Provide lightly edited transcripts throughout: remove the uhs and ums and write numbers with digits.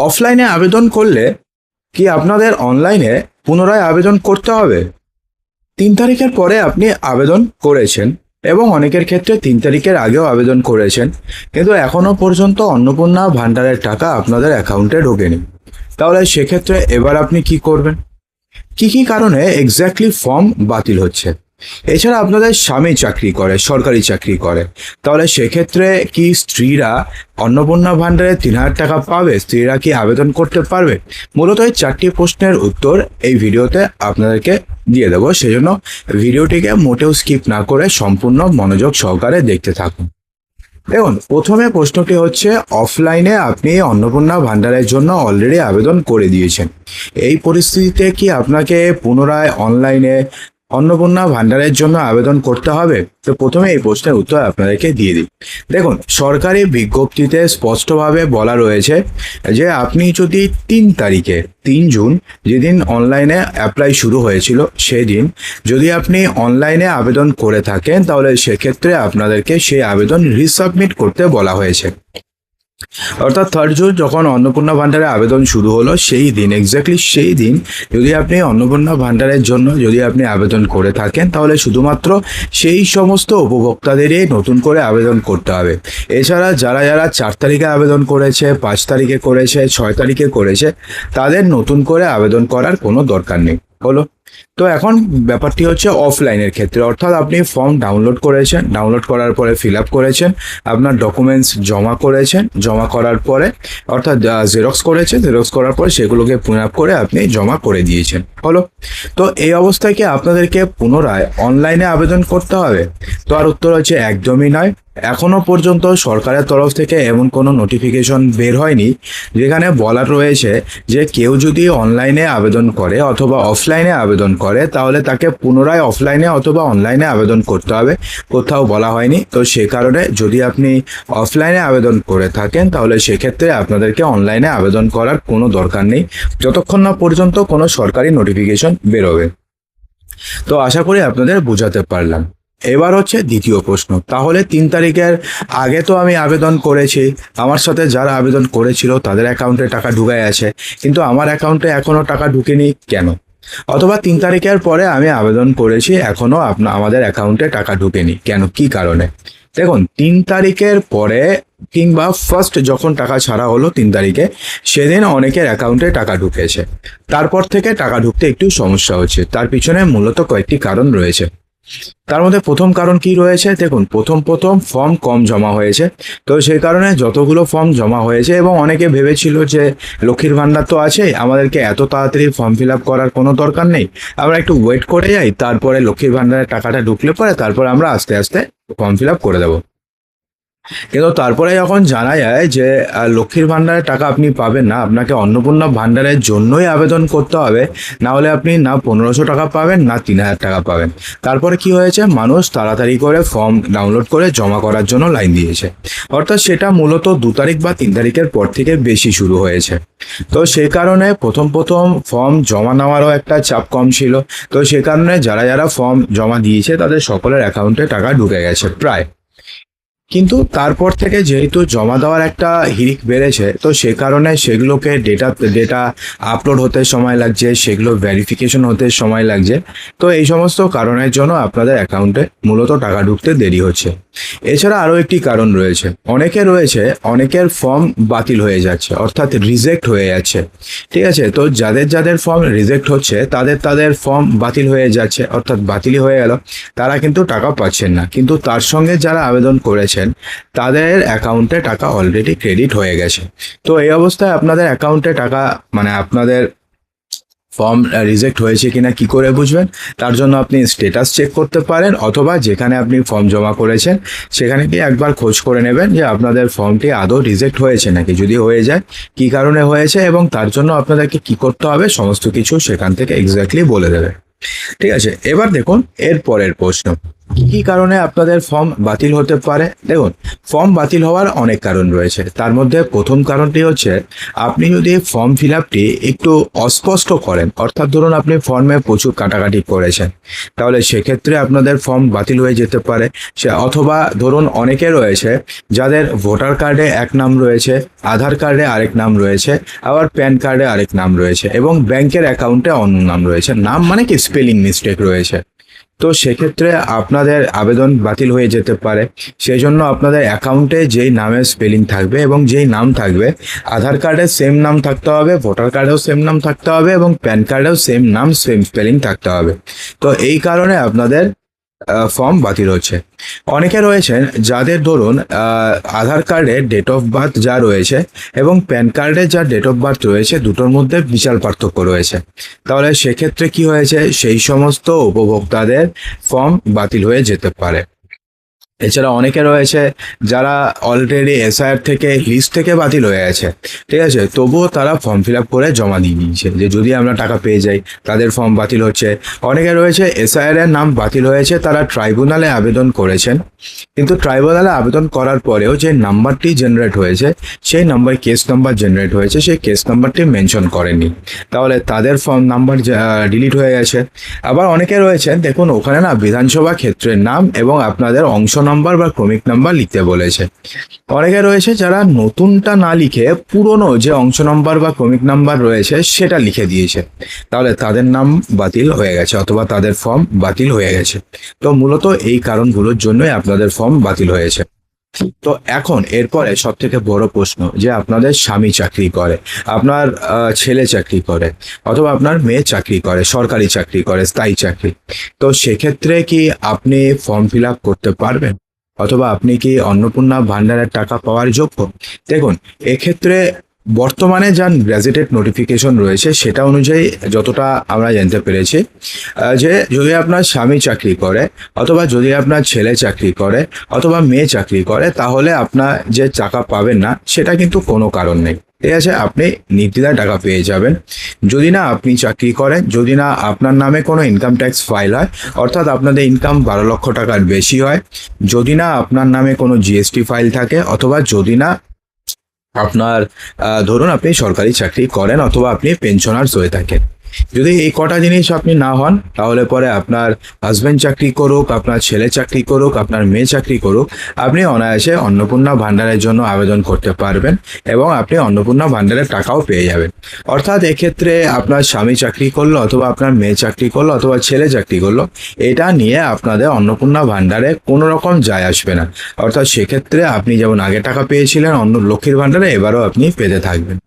অফলাইনে আবেদন করলে কি আপনাদের অনলাইনে পুনরায় আবেদন করতে হবে? 3 তারিখের পরে আপনি আবেদন করেছেন এবং অনেকের ক্ষেত্রে 3 তারিখের আগেও আবেদন করেছেন, কিন্তু এখনো পর্যন্ত অন্নপূর্ণা ভাণ্ডারের টাকা আপনাদের অ্যাকাউন্টে ঢোকেনি। তাহলে সেক্ষেত্রে এবার আপনি কি করবেন? কি কারণে এক্স্যাক্টলি ফর্ম বাতিল হচ্ছে? এছাড়া আপনাদের স্বামী চাকরি করে, সরকারি চাকরি করে, তাহলে সেক্ষেত্রে কি স্ত্রীরা অন্নপূর্ণা ভাণ্ডারে 3,000 টাকা পাবে? স্ত্রীরা কি আবেদন করতে পারবে? মূলত এই 4টি প্রশ্নের উত্তর এই ভিডিওতে আপনাদেরকে দিয়ে দেবো, সেজন্য ভিডিওটিকে মোটেও স্কিপ না করে সম্পূর্ণ মনোযোগ সহকারে দেখতে থাকুন। দেখুন, প্রথমে প্রশ্নটি হচ্ছে, অফলাইনে আপনি অন্নপূর্ণা ভাণ্ডারের জন্য অলরেডি আবেদন করে দিয়েছেন। এই পরিস্থিতিতে কি আপনাকে পুনরায় অনলাইনে অন্নপূর্ণা ভাণ্ডারের জন্য আবেদন করতে হবে? তো প্রথমে এই প্রশ্নের উত্তর আপনাদেরকে দিয়ে দিই। দেখুন, সরকারি বিজ্ঞপ্তিতে স্পষ্টভাবে বলা রয়েছে যে আপনি যদি 3 তারিখে 3 জুন যেদিন অনলাইনে অ্যাপ্লাই শুরু হয়েছিল সেদিন যদি আপনি অনলাইনে আবেদন করে থাকেন, তাহলে সেক্ষেত্রে আপনাদেরকে সেই আবেদন রিসাবমিট করতে বলা হয়েছে। অর্থাৎ 3 জুন যখন অন্নপূর্ণা ভাণ্ডারে আবেদন শুরু হলো সেই দিন, এক্স্যাক্টলি সেই দিন যদি আপনি অন্নপূর্ণা ভাণ্ডারের জন্য যদি আপনি আবেদন করে থাকেন, তাহলে শুধুমাত্র সেই সমস্ত উপভোক্তাদেরই নতুন করে আবেদন করতে হবে। এছাড়া যারা যারা 4 তারিখে আবেদন করেছে, 5 তারিখে করেছে, 6 তারিখে করেছে, তাদের নতুন করে আবেদন করার কোনো দরকার নেই। হলো? তো এখন ব্যাপারটি হচ্ছে অফলাইনের ক্ষেত্রে, অর্থাৎ আপনি ফর্ম ডাউনলোড করেছেন, ডাউনলোড করার পরে ফিল আপ করেছেন, আপনার ডকুমেন্টস জমা করেছেন, জমা করার পরে অর্থাৎ জেরক্স করেছেন, জেরক্স করার পরে সেগুলোকে ফিল আপ করে আপনি জমা করে দিয়েছেন। হলো? তো এই অবস্থায় কি আপনাদেরকে পুনরায় অনলাইনে আবেদন করতে হবে? তো আর উত্তর হচ্ছে একদমই নয়। এখনো পর্যন্ত সরকারের তরফ থেকে এমন কোনো নোটিফিকেশন বের হয়নি যেখানে বলা রয়েছে যে কেউ যদি অনলাইনে আবেদন করে অথবা অফলাইনে আবেদন করে তাহলে তাকে পুনরায় অফলাইনে অথবা অনলাইনে আবেদন করতে হবে, কোথাও বলা হয়নি। তো সে কারণে যদি আপনি অফলাইনে আবেদন করে থাকেন তাহলে সেক্ষেত্রে আপনাদেরকে অনলাইনে আবেদন করার কোনো দরকার নেই যতক্ষণ না পর্যন্ত কোনো সরকারি নোটিফিকেশন বেরোবে। তো আশা করি আপনাদের বোঝাতে পারলাম। এবার হচ্ছে দ্বিতীয় প্রশ্ন, তাহলে 3 তারিখের আগে তো আমি আবেদন করেছি, আমার সাথে যারা আবেদন করেছিল তাদের অ্যাকাউন্টে টাকা ঢুকে আছে, কিন্তু আমার অ্যাকাউন্টে এখনো টাকা ঢুকেনি কেন? অথবা 3 তারিখের পরে আমি আবেদন করেছি, এখনো আমাদের অ্যাকাউন্টে টাকা ঢুকেনি কেন? কি কারণে? দেখুন, 3 তারিখের পরে কিংবা ফার্স্ট যখন টাকা ছাড়া হলো 3 তারিখে, সেদিন অনেকের অ্যাকাউন্টে টাকা ঢুকেছে, তারপর থেকে টাকা ঢুকতে একটু সমস্যা হচ্ছে। তার পিছনে মূলত কয়েকটি কারণ রয়েছে। তার মধ্যে প্রথম কারণ কি রয়েছে? দেখুন, প্রথম ফর্ম কম জমা হয়েছে, তো সেই কারণে যতগুলো ফর্ম জমা হয়েছে এবং অনেকে ভেবেছিল যে লক্ষ্মীর ভাণ্ডার তো আছে, আমাদেরকে এত তাড়াতাড়ি ফর্ম ফিল আপ করার কোনো দরকার নেই, আমরা একটু ওয়েট করে যাই, তারপরে লক্ষ্মীর ভাণ্ডারের টাকাটা ঢুকলে পরে তারপর আমরা আস্তে আস্তে ফর্ম ফিল আপ করে দেবো। কিন্তু তারপরে যখন জানা যায় যে লক্ষ্মীর ভাণ্ডারের টাকা আপনি পাবেন না, আপনাকে অন্নপূর্ণা ভাণ্ডারের জন্যই আবেদন করতে হবে, না হলে আপনি না 1500 টাকা পাবেন না 3000 টাকা পাবেন। তারপরে কি হয়েছে, মানুষ তাড়াতাড়ি করে ফর্ম ডাউনলোড করে জমা করার জন্য লাইন দিয়েছে, অর্থাৎ সেটা মূলত 2 তারিখ বা 3 তারিখের পর থেকে বেশি শুরু হয়েছে। তো সেই কারণে প্রথম ফর্ম জমা নেওয়ারও একটা চাপ কম ছিল। তো সে কারণে যারা যারা ফর্ম জমা দিয়েছে তাদের সকলের অ্যাকাউন্টে টাকা ঢুকে গেছে প্রায়। কিন্তু তারপর থেকে যেহেতু জমা দেওয়ার একটা হিড়িক বেড়েছে, তো সে কারণে সেগুলোকে ডেটা আপলোড হতে সময় লাগছে, সেগুলো ভেরিফিকেশন হতে সময় লাগছে। তো এই সমস্ত কারণের জন্য আপনাদের অ্যাকাউন্টে মূলত টাকা ঢুকতে দেরি হচ্ছে। এছাড়া আরও একটি কারণ রয়েছে, অনেকের ফর্ম বাতিল হয়ে যাচ্ছে, অর্থাৎ রিজেক্ট হয়ে যাচ্ছে। ঠিক আছে, তো যাদের ফর্ম রিজেক্ট হচ্ছে তাদের ফর্ম বাতিল হয়ে যাচ্ছে, অর্থাৎ বাতিলই হয়ে গেল, তারা কিন্তু টাকা পাচ্ছেন না। কিন্তু তার সঙ্গে যারা আবেদন করেছেন তাদের অ্যাকাউন্টে টাকা অলরেডি ক্রেডিট হয়ে গেছে। তো এই অবস্থায় আপনাদের অ্যাকাউন্টে টাকা আপনাদের ফর্ম রিজেক্ট হয়েছে কিনা কি করে বুঝবেন? তার জন্য আপনি স্ট্যাটাস চেক করতে পারেন, অথবা যেখানে আপনি ফর্ম জমা করেছেন সেখানে গিয়ে একবার খোঁজ করে নেবেন যে আপনাদের ফর্মটি আদৌ রিজেক্ট হয়েছে নাকি। যদি হয়ে যায়, কি কারণে হয়েছে এবং তার জন্য আপনাদেরকে কি করতে হবে সমস্ত কিছু সেখান থেকে এক্স্যাক্টলি বলে দেবে। ঠিক আছে, এবার দেখুন এর পরের প্রশ্ন, কি কারণে আপনাদের ফর্ম বাতিল হতে পারে? দেখুন, ফর্ম বাতিল হওয়ার অনেক কারণ রয়েছে। তার মধ্যে প্রথম কারণটি হচ্ছে, আপনি যদি ফর্ম ফিল আপটি একটু অস্পষ্ট করেন, অর্থাৎ ধরুন আপনি ফর্মে প্রচুর কাটাকাটি করেছেন, তাহলে সেক্ষেত্রে আপনাদের ফর্ম বাতিল হয়ে যেতে পারে। সে অথবা ধরুন অনেকে রয়েছে যাদের ভোটার কার্ডে এক নাম রয়েছে, আধার কার্ডে আরেক নাম রয়েছে, আবার প্যান কার্ডে আরেক নাম রয়েছে এবং ব্যাংকের অ্যাকাউন্টে অন্য নাম রয়েছে। নাম মানে কি স্পেলিং মিস্টেক রয়েছে। তো সেক্ষেত্রে আপনাদের আবেদন বাতিল হয়ে যেতে পারে। সেই জন্য আপনাদের অ্যাকাউন্টে যেই নামের স্পেলিং থাকবে এবং যেই নাম থাকবে, আধার কার্ডে সেম নাম থাকতে হবে, ভোটার কার্ডেও সেম নাম থাকতে হবে এবং প্যান কার্ডেও সেম নাম সেম স্পেলিং থাকতে হবে। তো এই কারণে আপনাদের ফর্ম বাতিল হচ্ছে। অনেকে রয়েছেন যাদের ধরুন আধার কার্ডের ডেট অফ বার্থ যা রয়েছে এবং প্যান কার্ডের যা ডেট অফ বার্থ রয়েছে, দুটোর মধ্যে বিশাল পার্থক্য রয়েছে। তাহলে সেক্ষেত্রে কি হয়েছে, সেই সমস্ত উপভোক্তাদের ফর্ম বাতিল হয়ে যেতে পারে। এছাড়া অনেকে রয়েছে যারা অলরেডি এসআইআর থেকে লিস্ট থেকে বাতিল হয়ে আছে, ঠিক আছে, তবুও তারা ফর্ম ফিল আপ করে জমা দিয়ে দিয়েছে যে যদি আমরা টাকা পেয়ে যাই, তাদের ফর্ম বাতিল হচ্ছে। অনেকে রয়েছে এসআইআর এর নাম বাতিল হয়েছে, তারা ট্রাইব্যুনালে আবেদন করেছেন, কিন্তু ট্রাইব্যুনালে আবেদন করার পরেও যে নাম্বারটি জেনারেট হয়েছে, সেই নাম্বার কেস নাম্বার জেনারেট হয়েছে, সেই কেস নাম্বারটি মেনশন করেনি, তাহলে তাদের ফর্ম নাম্বার ডিলিট হয়ে গেছে। আবার অনেকে রয়েছেন, দেখুন ওখানে না বিধানসভা ক্ষেত্রের নাম এবং আপনাদের অংশ নাম্বার বা ক্রমিক নাম্বার লিখতে বলেছে। অনেকে রয়েছে যারা নতুনটা না লিখে পুরনো যে অংশ নাম্বার বা ক্রমিক নাম্বার রয়েছে সেটা লিখে দিয়েছে, তাহলে তাদের নাম বাতিল হয়ে গেছে অথবা তাদের ফর্ম বাতিল হয়ে গেছে। তো মূলত এই কারণগুলোর জন্যই আপনাদের ফর্ম বাতিল হয়েছে। তো এখন এরপরে সব থেকে বড় প্রশ্ন, যে আপনাদের স্বামী চাকরি করে, আপনার ছেলে চাকরি করে, অথবা আপনার মেয়ে চাকরি করে, সরকারি চাকরি করে, স্থায়ী চাকরি, তো সেক্ষেত্রে কি আপনি ফর্ম ফিল আপ করতে পারবেন? অথবা আপনি কি অন্নপূর্ণা ভান্ডারের টাকা পাওয়ার যোগ্য? দেখুন, এক্ষেত্রে বর্তমানে যা গ্যাজেটেড নোটিফিকেশন রয়েছে সেটা অনুযায়ী যতটা আমরা জানতে পেরেছি, যে যদি আপনার স্বামী চাকরি করে, অথবা যদি আপনার ছেলে চাকরি করে, অথবা মেয়ে চাকরি করে, তাহলে আপনার যে টাকা পাবেন না সেটা কিন্তু কোনো কারণ নেই, ঠিক আছে, আপনি নির্দ্বিধায় টাকা পেয়ে যাবেন। যদি না আপনি চাকরি করেন, যদি না আপনার নামে কোনো ইনকাম ট্যাক্স ফাইল হয়, অর্থাৎ আপনাদের ইনকাম 12 লক্ষ টাকার বেশি হয়, যদি না আপনার নামে কোনো জিএসটি ফাইল থাকে, অথবা যদি না আপনার ধরুন আপনি সরকারি চাকরি করেন অথবা আপনি পেনশনার্স হয়ে থাকেন। যদি এই কটা জিনিস আপনি না হন, তাহলে পরে আপনার হাজব্যান্ড চাকরি করুক, আপনার ছেলে চাকরি করুক, আপনার মেয়ে চাকরি করুক, আপনি অনায়াসে অন্নপূর্ণা ভান্ডারের জন্য আবেদন করতে পারবেন এবং আপনি অন্নপূর্ণা ভান্ডারের টাকাও পেয়ে যাবেন। অর্থাৎ এক্ষেত্রে আপনার স্বামী চাকরি করলো, অথবা আপনার মেয়ে চাকরি করলো, অথবা ছেলে চাকরি করলো, এটা নিয়ে আপনাদের অন্নপূর্ণা ভান্ডারে কোনো রকম যায় আসবে না। অর্থাৎ সেক্ষেত্রে আপনি যেমন আগে টাকা পেয়েছিলেন অন্য লক্ষ্মীর ভান্ডারে, এবারও আপনি পেতে থাকবেন।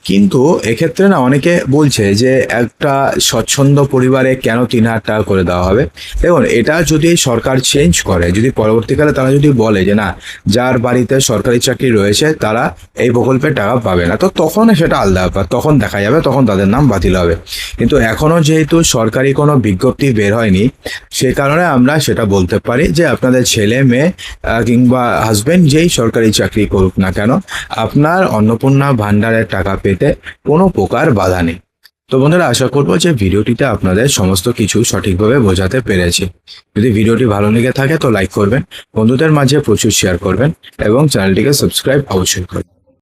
কিন্তু এক্ষেত্রে না অনেকে বলছে যে একটা স্বচ্ছন্দ পরিবারে কেন 3,000 টাকা করে দেওয়া হবে। দেখুন, এটা যদি সরকার চেঞ্জ করে, যদি পরবর্তীকালে তারা যদি বলে যে না, যার বাড়িতে সরকারি চাকরি রয়েছে তারা এই প্রকল্পের টাকা পাবে না, তো তখন সেটা আলাদা ব্যাপার, তখন দেখা যাবে, তখন তাদের নাম বাতিল হবে। কিন্তু এখনো যেহেতু সরকারি কোনো বিজ্ঞপ্তি বের হয়নি, সে কারণে আমরা সেটা বলতে পারি যে আপনাদের ছেলে মেয়ে কিংবা হাজবেন্ড যেই সরকারি চাকরি করুক না কেন, আপনার অন্নপূর্ণা ভান্ডারের টাকা পেতে কোনো প্রকার বাধা নেই। তো বন্ধুরা, আশা করবো যে ভিডিওটিতে আপনাদের সমস্ত কিছু সঠিকভাবে বোঝাতে পেরেছি। যদি ভিডিওটি ভালো লেগে থাকে তো লাইক করবেন, বন্ধুদের মাঝে প্রচুর শেয়ার করবেন এবং চ্যানেলটিকে সাবস্ক্রাইব অবশ্যই করবেন।